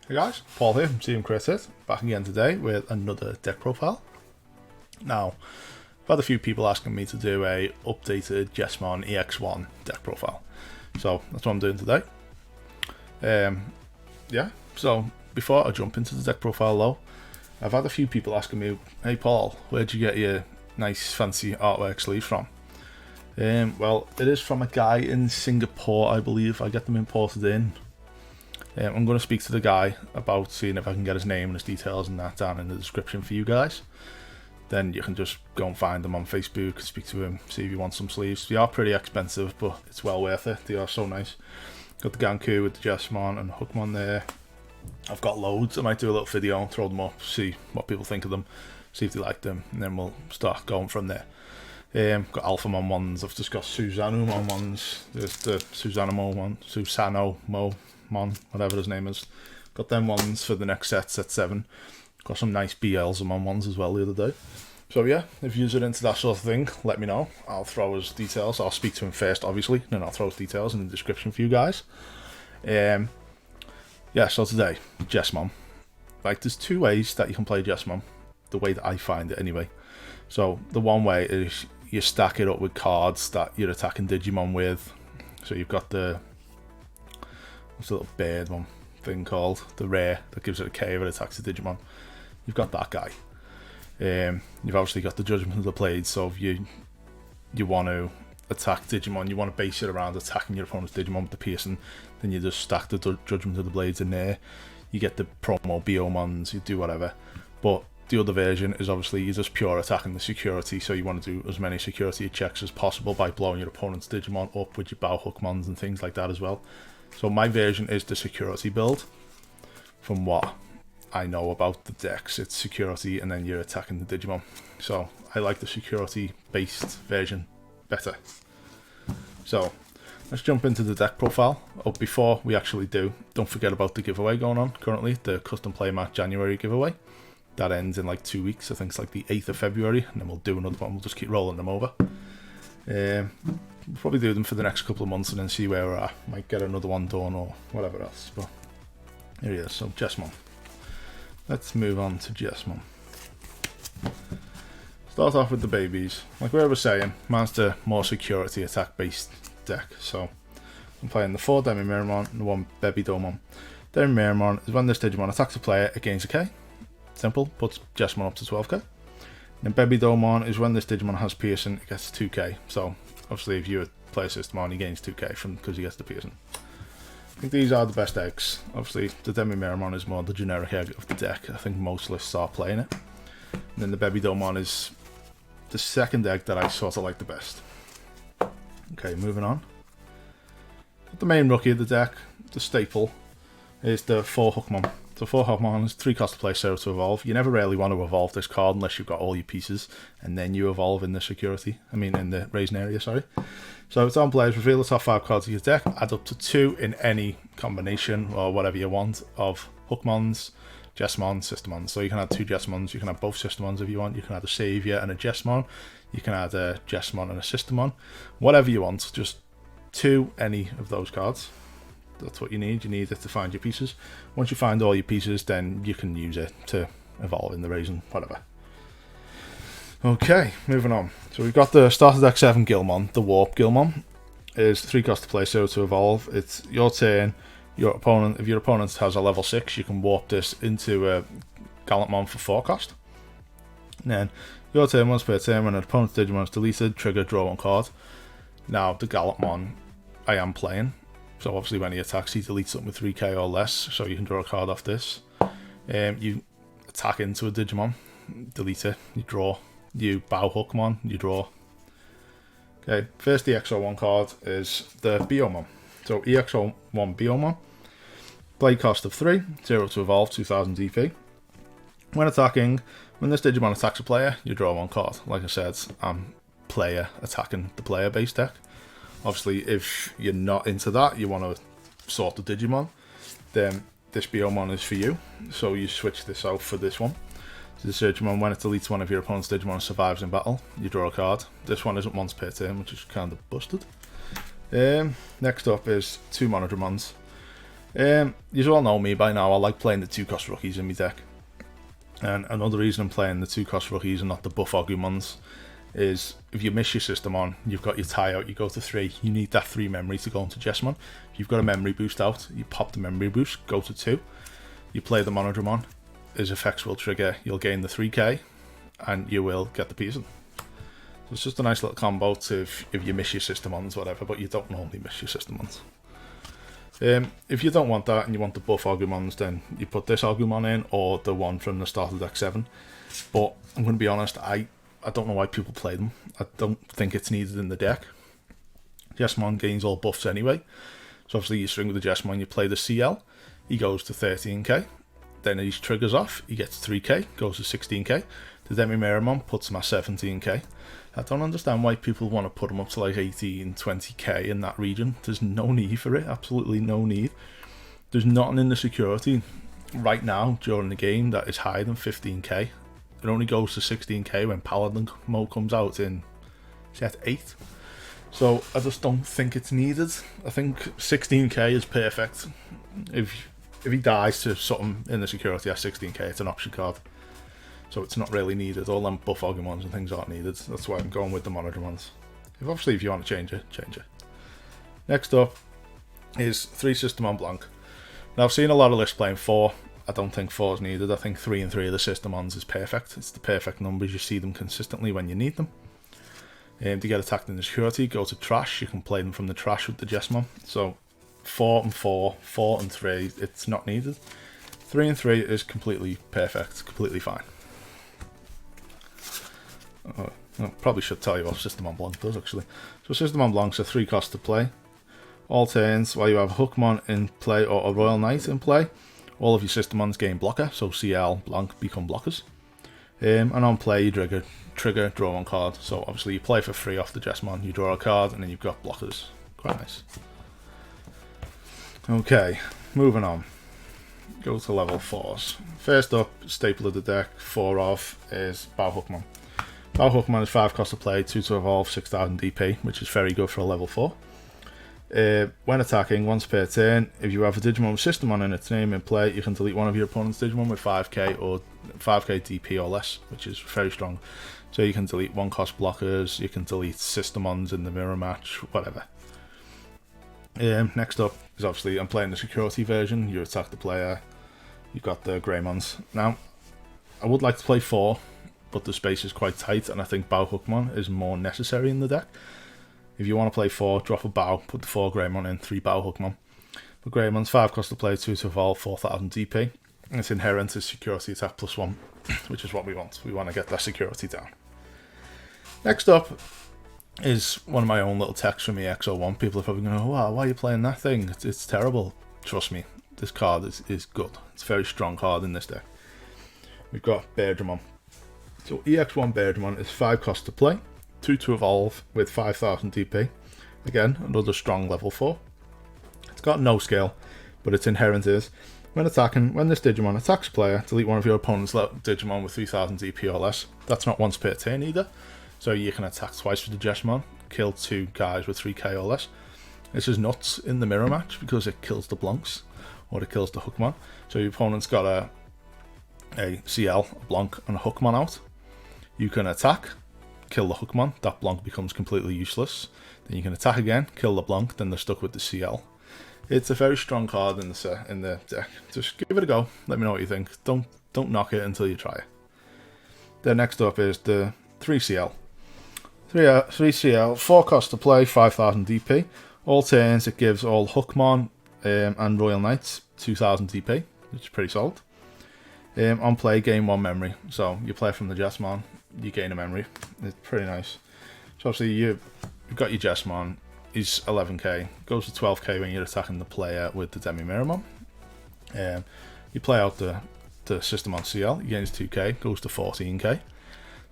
Hey guys, Paul here from Team Critic, back again today with another deck profile. Now, I've had a few people asking me to do a updated Jesmon EX1 deck profile, so that's what I'm doing today. So before I jump into the deck profile though, I've had a few people asking me, hey Paul, where'd you get your nice fancy artwork sleeves from? Well, it is from a guy in Singapore, I believe. I get them imported in. I'm going to speak to the guy about seeing if I can get his name and his details and that down in the description for you guys. Then you can just go and find them on Facebook, speak to him, see if you want some sleeves. They are pretty expensive, but it's well worth it. They are so nice. Got the Ganku with the Jesmon and Hookmon there. I've got loads. I might do a little video, throw them up, see what people think of them, see if they like them, and then we'll start going from there. Got Alphamon ones. I've just got Susanoo ones. There's the Susanoo one, Mon, whatever his name is. Got them ones for the next set 7. Got some nice BLzamon ones as well the other day. So yeah, if you're into that sort of thing, let me know. I'll throw his details. I'll speak to him first, obviously, then I'll throw his details in the description for you guys. So today, Jesmon. Like, there's two ways that you can play Jesmon, the way that I find it anyway. So the one way is you stack it up with cards that you're attacking Digimon with. So you've got the, what's the little bird one thing called? The rare that gives it a K if it attacks a Digimon. You've got that guy. You've obviously got the Judgment of the Blades, so if you want to attack Digimon, you want to base it around attacking your opponent's Digimon with the piercing, then you just stack the Judgment of the Blades in there. You get the promo Biomons, you do whatever. But the other version is obviously you're just pure attacking the security, so you want to do as many security checks as possible by blowing your opponent's Digimon up with your Bow Hookmons and things like that as well. So my version is the security build. From what I know about the decks, it's security and then you're attacking the Digimon. So I like the security based version better. So let's jump into the deck profile. Oh, before we actually do, don't forget about the giveaway going on currently, the custom playmat January giveaway. That ends in like 2 weeks. I think it's like the 8th of February, and then we'll do another one. We'll just keep rolling them over. We'll probably do them for the next couple of months and then see where we're at. Might get another one done or whatever else. But here he is. So Jesmon. Let's move on to Jesmon. Start off with the babies. Like we were saying, mine's the more security attack based deck. So I'm playing the 4 Demi-Miramon and the 1 Baby-Domon. Demi-Miramon is when this Digimon attacks a player, it gains a K. Simple, puts Jesmon up to 12k. And Baby-Domon is when this Digimon has piercing, it gets 2k. So obviously if you play a system on, he gains 2k from because he gets the piercing. I think these are the best eggs. Obviously the Demi-Miramon is more the generic egg of the deck. I think most lists are playing it. And then the Baby-Domon is the second egg that I sort of like the best. Okay, moving on. The main rookie of the deck, the staple, is the 4 Hookmon. So 4 Hookmon is 3 cost to play, 0 to evolve. You never really want to evolve this card unless you've got all your pieces, and then you evolve in the in the raising area, sorry. So it's on players, reveal the top 5 cards of your deck, add up to 2 in any combination, or whatever you want, of Hookmons, Jesmon, Systemons. So you can add 2 Jesmons, you can have both Systemons if you want, you can add a Saviour and a Jesmon, you can add a Jesmon and a Systemon, whatever you want, just 2 any of those cards. That's what you need it to find your pieces. Once you find all your pieces, then you can use it to evolve in the raising, whatever. Okay, moving on. So we've got the starter deck 7 Gilmon, the Warp Gilmon. Is 3 cost to play, 0 to evolve. It's your turn. Your opponent, if your opponent has a level 6, you can warp this into a Gallantmon for 4 cost. And then your turn, once per turn, when an opponent's Digimon is deleted, trigger, draw 1 card. Now the Gallantmon I am playing. So obviously when he attacks, he deletes something with 3k or less, so you can draw a card off this. You attack into a Digimon, delete it, you draw. You Bow Hookmon, you draw. Okay, first EX1 card is the Biomon. So EX1 Biomon, play cost of 3, 0 to evolve, 2000 DP. When attacking, when this Digimon attacks a player, you draw 1 card. Like I said, I'm player attacking the player base deck. Obviously, if you're not into that, you want to sort the Digimon, then this Biomon is for you. So you switch this out for this one. So the Digimon, when it deletes one of your opponent's Digimon and survives in battle, you draw a card. This one isn't once per turn, which is kind of busted. Next up is 2 Monodramons. You all know me by now, I like playing the 2-cost rookies in my deck. And another reason I'm playing the 2-cost rookies and not the buff Agumons is if you miss your system on, you've got your tie out, you go to 3, you need that 3 memory to go into Jesmon. If you've got a memory boost out, you pop the memory boost, go to 2, you play the Monodramon, his effects will trigger, you'll gain the 3k, and you will get the Pearson. So it's just a nice little combo to if you miss your system ons, whatever, but you don't normally miss your system ons. If you don't want that and you want the buff Agumons, then you put this Agumon in or the one from the start of deck 7. But I'm going to be honest, I don't know why people play them. I don't think it's needed in the deck. Jesmon gains all buffs anyway. So obviously you string with the Jesmon, you play the CL, he goes to 13k. Then he triggers off, he gets 3k, goes to 16k. The Demi-Meramon puts him at 17k. I don't understand why people want to put him up to like 18, 20k in that region. There's no need for it, absolutely no need. There's nothing in the security right now during the game that is higher than 15k. It only goes to 16k when Paladin mode comes out in set 8. So I just don't think it's needed. I think 16k is perfect. If he dies to something in the security at 16k, it's an option card. So it's not really needed. All them buff Agumons and things aren't needed. That's why I'm going with the Monodramons. Obviously, if you want to change it, change it. Next up is 3 System on Blanc. Now, I've seen a lot of lists playing 4. I don't think 4 is needed. I think 3 and 3 of the System ons is perfect. It's the perfect numbers. You see them consistently when you need them. To get attacked in the security, go to trash. You can play them from the trash with the Jesmon. So 4 and 4, 4 and 3, it's not needed. 3 and 3 is completely perfect, completely fine. I probably should tell you what System on Blanc does actually. So System on Blanc's a 3 cost to play. All turns while you have Hookmon in play or a Royal Knight in play, all of your Systemons gain blocker, so CL, Blanc become blockers. And on play you trigger, draw 1 card. So obviously you play for free off the Jesmon, you draw a card and then you've got blockers. Quite nice. Okay, moving on. Go to level 4s. First up, staple of the deck, 4 of, is Bao Hookmon. Bao Hookmon is 5 cost to play, 2 to evolve, 6000 DP, which is very good for a level 4. When attacking, once per turn, if you have a Digimon with Systemon in its name in play, you can delete one of your opponent's Digimon with 5k or 5k DP or less, which is very strong. So you can delete 1 cost blockers, you can delete Systemons in the mirror match, whatever. Next up is obviously, I'm playing the security version, you attack the player, you've got the Greymons. Now, I would like to play 4, but the space is quite tight, and I think Bao Hookmon is more necessary in the deck. If you want to play 4, drop a Bao, put the 4 Greymon in, 3 Bao Hookmon. But Greymon's 5 cost to play, 2 to evolve, 4000 DP. And its inherent is security attack +1, which is what we want. We want to get that security down. Next up is one of my own little techs from EX1. People are probably going, wow, why are you playing that thing? It's terrible. Trust me, this card is good. It's a very strong card in this deck. We've got Beardramon. So EX1 Beardramon is 5 cost to play, 2 to evolve with 5000 DP. Again, another strong level 4. It's got no skill, but its inherent is, when attacking, when this Digimon attacks player, delete one of your opponent's Digimon with 3000 DP or less. That's not once per turn either, so you can attack twice with the Jesmon, kill 2 guys with 3k or less. This is nuts in the mirror match because it kills the Blancs, or it kills the Hookmon. So your opponent's got a CL, a Blanc, and a Hookmon out. You can attack, kill the Hookmon, that Blanc becomes completely useless. Then you can attack again, kill the Blanc, then they're stuck with the CL. It's a very strong card in the deck. Just give it a go, let me know what you think. Don't knock it until you try it. Then next up is the 3CL. 3CL, 4 cost to play, 5000 DP. All turns it gives all Hookmon and Royal Knights 2000 DP, which is pretty solid. On play, gain 1 memory. So you play from the Jesmon, you gain a memory. It's pretty nice. So obviously you've got your Jesmon, he's 11k, goes to 12k when you're attacking the player with the Demi-Meramon. You play out the system on CL, he gains 2k, goes to 14k.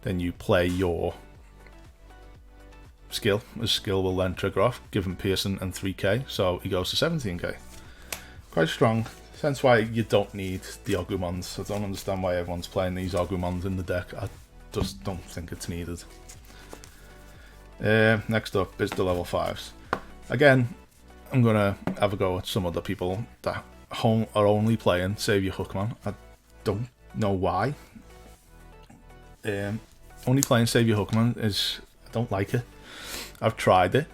Then you play your skill, his skill will then trigger off, give him Pearson and 3k, so he goes to 17k. Quite strong. Hence why you don't need the Agumons. I don't understand why everyone's playing these Agumons in the deck. I just don't think it's needed. Next up is the level 5s. Again, I'm gonna have a go at some other people that are only playing Saviour Hookman. I don't know why. Only playing Saviour Hookman is, I don't like it. I've tried it.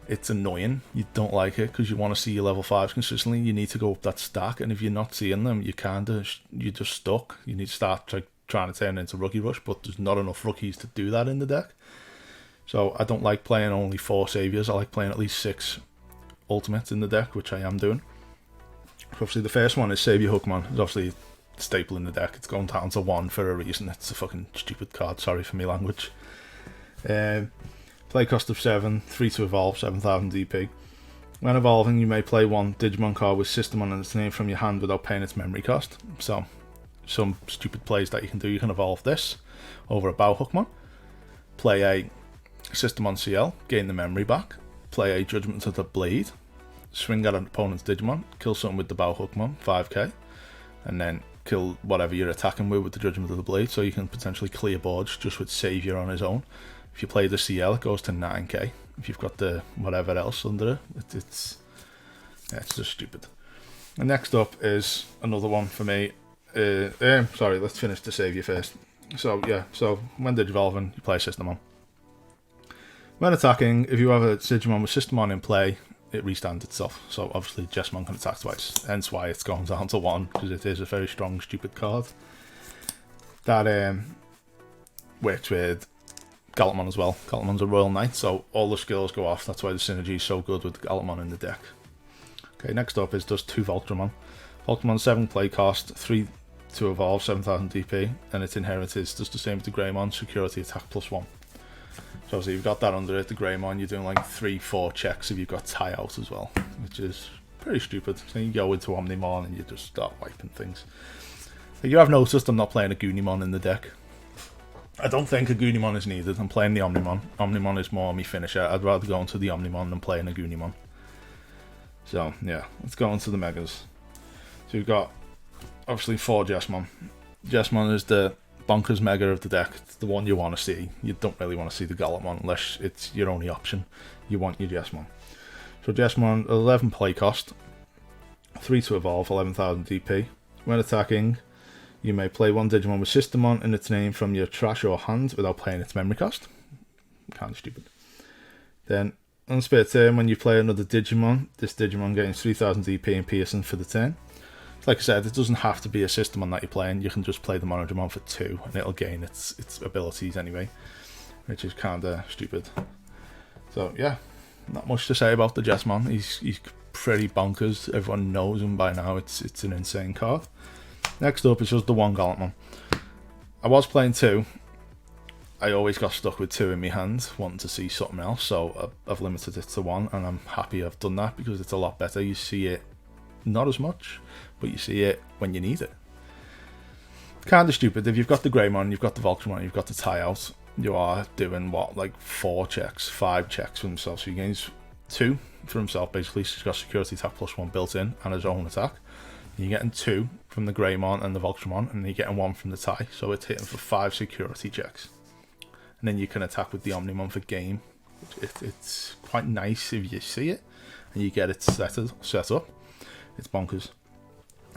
It's annoying. You don't like it because you want to see your level 5s consistently. You need to go up that stack, and if you're not seeing them, you're just stuck. You need to start trying to turn it into Rookie Rush, but there's not enough rookies to do that in the deck. So I don't like playing only 4 Saviours. I like playing at least 6 Ultimates in the deck, which I am doing. Obviously, the first one is Saviour Hookman. It's obviously a staple in the deck. It's going down to 1 for a reason. It's a fucking stupid card. Sorry for my language. Play cost of 7, 3 to evolve, 7,000 DP. When evolving, you may play 1 Digimon card with System on its name from your hand without paying its memory cost. So, some stupid plays that you can do. You can evolve this over a Bow Hookman. Play a System on CL, gain the memory back. Play a Judgment of the Blade. Swing at an opponent's Digimon, kill something with the Bow Hookman, 5k, and then kill whatever you're attacking with the Judgment of the Blade, so you can potentially clear boards just with Saviour on his own. If you play the CL, it goes to 9k. If you've got the whatever else under it, it's just stupid. And next up is another one for me. Sorry, let's finish the Saviour first. So yeah, so when Digivolving, you play System on. When attacking, if you have a Digimon with System on in play, it restands itself. So obviously Jesmon can attack twice, hence why it's gone down to 1, because it is a very strong, stupid card. That works with Gallantmon as well. Gallantmon's a Royal Knight, so all the skills go off. That's why the synergy is so good with Gallantmon in the deck. Okay, next up is does 2 Voltramon. Voltramon 7 play cost, 3 to evolve, 7,000 DP, and its inheritance does the same with the Greymon, security attack +1. So obviously you've got that under it, the Greymon, you're doing like 3-4 checks if you've got tie out as well, which is pretty stupid. So you go into Omnimon and you just start wiping things. You have noticed I'm not playing a Goonimon in the deck. I don't think a Goonimon is needed. I'm playing the Omnimon. Omnimon is more my finisher. I'd rather go into the Omnimon than playing a Goonimon. So yeah, let's go into the Megas. So you've got obviously 4 Jesmon. Jesmon is the bonkers Mega of the deck. It's the one you want to see. You don't really want to see the Gallantmon unless it's your only option. You want your Jesmon. So Jesmon, 11 play cost, 3 to evolve, 11,000 DP. When attacking, you may play 1 Digimon with System on in its name from your trash or hand without paying its memory cost. Kind of stupid. Then, on spare turn, when you play another Digimon, this Digimon gains 3,000 DP and piercing for the turn. Like I said, it doesn't have to be a System on that you're playing. You can just play the Monodramon for 2 and it'll gain its abilities anyway, which is kind of stupid. So yeah, not much to say about the Jesmon. He's pretty bonkers. Everyone knows him by now. It's an insane card. Next up is just the 1 Gallantmon. I was playing 2. I always got stuck with 2 in my hand, wanting to see something else, so I've limited it to 1, and I'm happy I've done that because it's a lot better. You see it not as much, but you see it when you need it. Kind of stupid. If you've got the Greymon, you've got the Voltramon, you've got the tie out, you are doing what, like 4 checks, 5 checks for himself. So he gains 2 for himself basically. So he's got security attack +1 built in and his own attack. And you're getting 2 from the Greymon and the Voltramon, and you're getting 1 from the tie. So it's hitting for 5 security checks. And then you can attack with the Omnimon for game. It's quite nice if you see it and you get it set up. It's bonkers.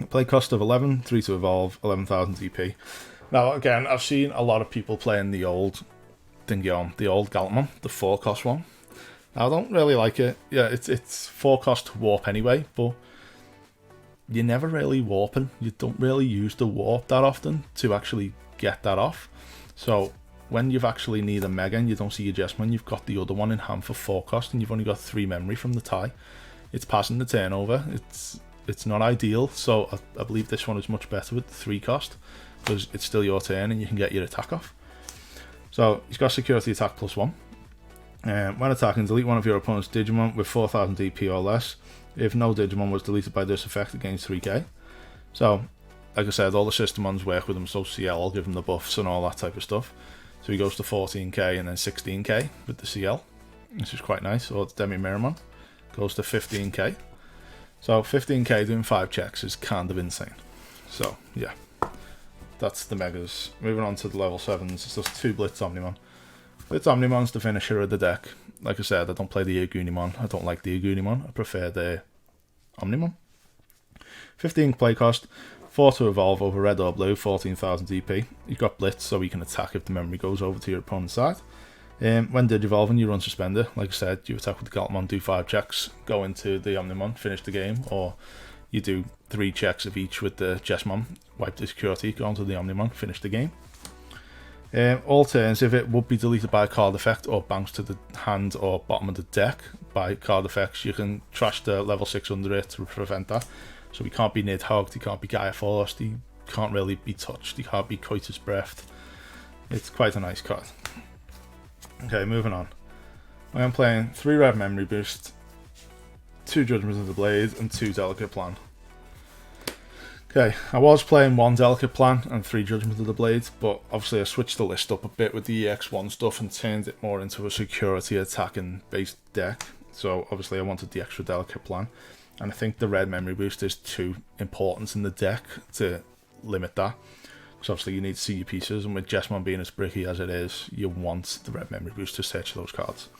Play cost of 11, 3 to evolve, 11,000 DP. Now again, I've seen a lot of people playing the old the old Gallantmon, the 4 cost one. Now I don't really like it. Yeah, it's 4 cost to warp anyway, but you're never really warping. You don't really use the warp that often to actually get that off. So when you've actually need a Mega and you don't see your Jesmon, you've got the other one in hand for 4 cost and you've only got 3 memory from the tie. It's passing the turnover. It's not ideal, so I believe this one is much better with the 3 cost because it's still your turn and you can get your attack off. So he's got security attack +1. When attacking, delete one of your opponent's Digimon with 4,000 DP or less. If no Digimon was deleted by this effect, it gains 3k. So, like I said, all the Systemons work with him, so CL will give him the buffs and all that type of stuff. So he goes to 14k and then 16k with the CL, which is quite nice. Or the Demi-Miramon goes to 15k. So 15k doing 5 checks is kind of insane. So yeah, that's the Megas. Moving on to the level 7s, it's just 2 Blitz Omnimon. It's Omnimon's the finisher of the deck. Like I said, I don't play the Agumon. I don't like the Agumon. I prefer the Omnimon. 15 play cost, 4 to evolve over red or blue, 14,000 DP. You've got Blitz, so you can attack if the memory goes over to your opponent's side. When Digivolving, you run Suspender. Like I said, you attack with the Galtmon, do 5 checks, go into the Omnimon, finish the game, or you do 3 checks of each with the Jesmon, wipe the security, go onto the Omnimon, finish the game. All turns, if it would be deleted by a card effect or bounced to the hand or bottom of the deck by card effects, you can trash the level 6 under it to prevent that. So he can't be Nidhogged, he can't be Gaia Forced, he can't really be touched, he can't be Coitus Breathed. It's quite a nice card. Okay, moving on. I am playing 3 red Memory Boost, 2 Judgment of the Blade, and 2 Delicate Plan. Okay, I was playing 1 Delicate Plan and 3 Judgment of the Blade, but obviously I switched the list up a bit with the EX1 stuff and turned it more into a security attacking based deck. So obviously I wanted the extra Delicate Plan, and I think the red Memory Boost is too important in the deck to limit that. Because obviously you need to see your pieces, and with Jesmon being as bricky as it is, you want the red Memory Boost to search those cards.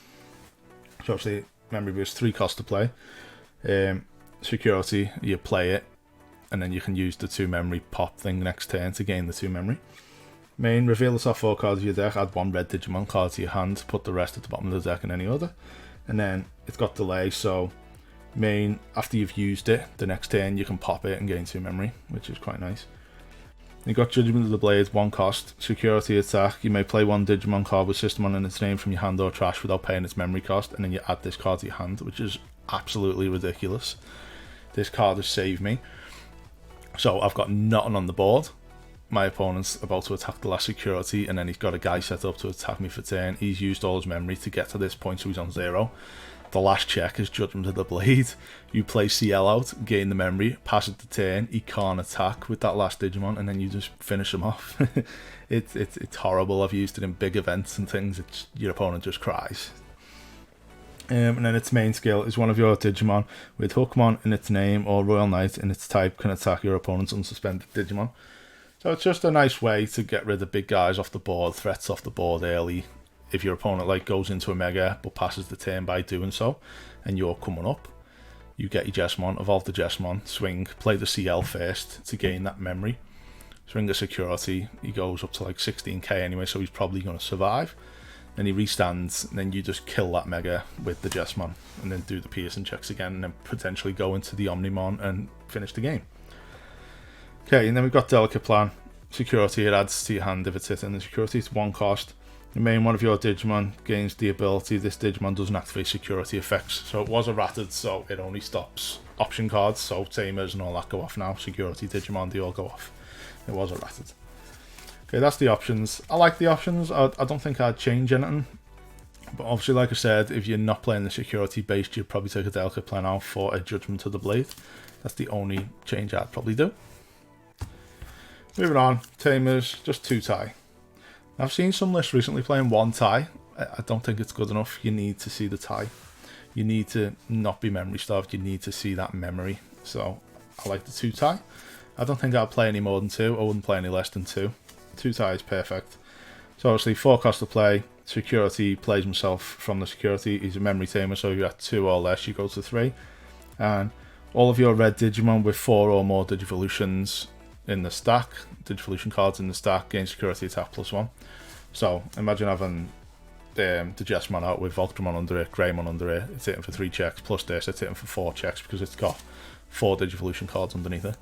So obviously Memory Boost, 3 cost to play. Security, you play it, and then you can use the 2 memory pop thing next turn to gain the 2 memory. Main, reveal the top 4 cards of your deck, add 1 red Digimon card to your hand, put the rest at the bottom of the deck in any order. And then it's got delay, so main, after you've used it, the next turn you can pop it and gain 2 memory, which is quite nice. You've got Judgment of the Blade, 1 cost, security attack. You may play 1 Digimon card with Systemon in its name from your hand or trash without paying its memory cost, and then you add this card to your hand, which is absolutely ridiculous. This card has saved me. So I've got nothing on the board. My opponent's about to attack the last security, and then he's got a guy set up to attack me for turn. He's used all his memory to get to this point, so he's on 0. The last check is Judgment of the Blade. You play CL out, gain the memory, pass it to turn. He can't attack with that last Digimon, and then you just finish him off. It's horrible. I've used it in big events and things. Your opponent just cries. And then its main skill is one of your Digimon with Hookmon in its name or Royal Knight in its type can attack your opponent's unsuspended Digimon. So it's just a nice way to get rid of big guys off the board, threats off the board early. If your opponent like goes into a Mega but passes the turn by doing so, and you're coming up, you get your Jesmon, evolve the Jesmon, swing, play the CL first to gain that memory. Swing the security, he goes up to like 16k anyway, so he's probably going to survive. Then he restands, and then you just kill that Mega with the Jesmon, and then do the piercing checks again, and then potentially go into the Omnimon and finish the game. Okay, and then we've got Delicate Plan. Security, it adds to your hand if it's hitting the security. It's 1 cost. The main one of your Digimon gains the ability. This Digimon doesn't activate security effects. So it was errated, so it only stops option cards. So Tamers and all that go off now. Security Digimon, they all go off. It was errated. Okay, that's the options. I like the options. I don't think I'd change anything. But obviously, like I said, if you're not playing the security based, you'd probably take a Delicate Plan out for a Judgment of the Blade. That's the only change I'd probably do. Moving on, Tamers, just 2 tie. I've seen some lists recently playing 1 tie. I don't think it's good enough. You need to see the tie. You need to not be memory starved. You need to see that memory. So I like the 2 tie. I don't think I'd play any more than 2. I wouldn't play any less than 2. 2 tie is perfect. So obviously 4 cost to play. Security plays himself from the security. He's a memory tamer, so if you're at 2 or less, you go to 3. And all of your red Digimon with 4 or more Digivolutions in the stack, Digivolution cards in the stack, gain security attack +1. So imagine having the Jesmon out with Voltramon under it, Greymon under it. It's hitting for 3 checks, plus this, it's hitting for 4 checks because it's got 4 Digivolution cards underneath it.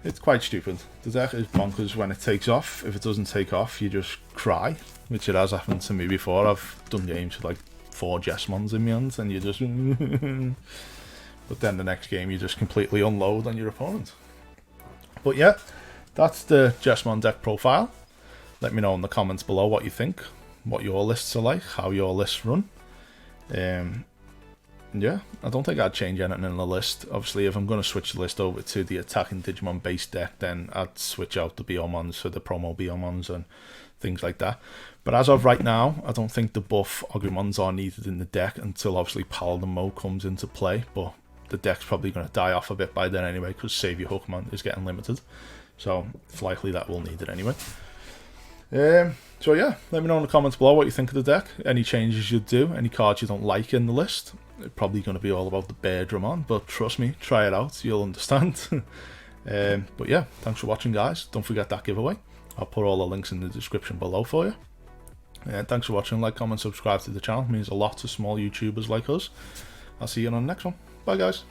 It's quite stupid. The deck is bonkers when it takes off. If it doesn't take off, you just cry, which it has happened to me before. I've done games with like 4 Jesmons in my hands, and you just... But then the next game, you just completely unload on your opponent. But yeah, that's the Jesmon deck profile. Let me know in the comments below what you think, what your lists are like, how your lists run. Yeah, I don't think I'd change anything in the list. Obviously, if I'm going to switch the list over to the attacking Digimon base deck, then I'd switch out the Biomons for the promo Biomons and things like that. But as of right now, I don't think the buff Agumons are needed in the deck until obviously Paladin mode comes into play. But the deck's probably going to die off a bit by then anyway, because Save Your Hookmon is getting limited. So it's likely that we'll need it anyway. So yeah, let me know in the comments below what you think of the deck, any changes you'd do, any cards you don't like in the list. It's probably going to be all about the Digimon, but trust me, try it out, you'll understand. But yeah, thanks for watching guys, don't forget that giveaway. I'll put all the links in the description below for you. Thanks for watching, like, comment, subscribe to the channel, it means a lot to small YouTubers like us. I'll see you on the next one, bye guys.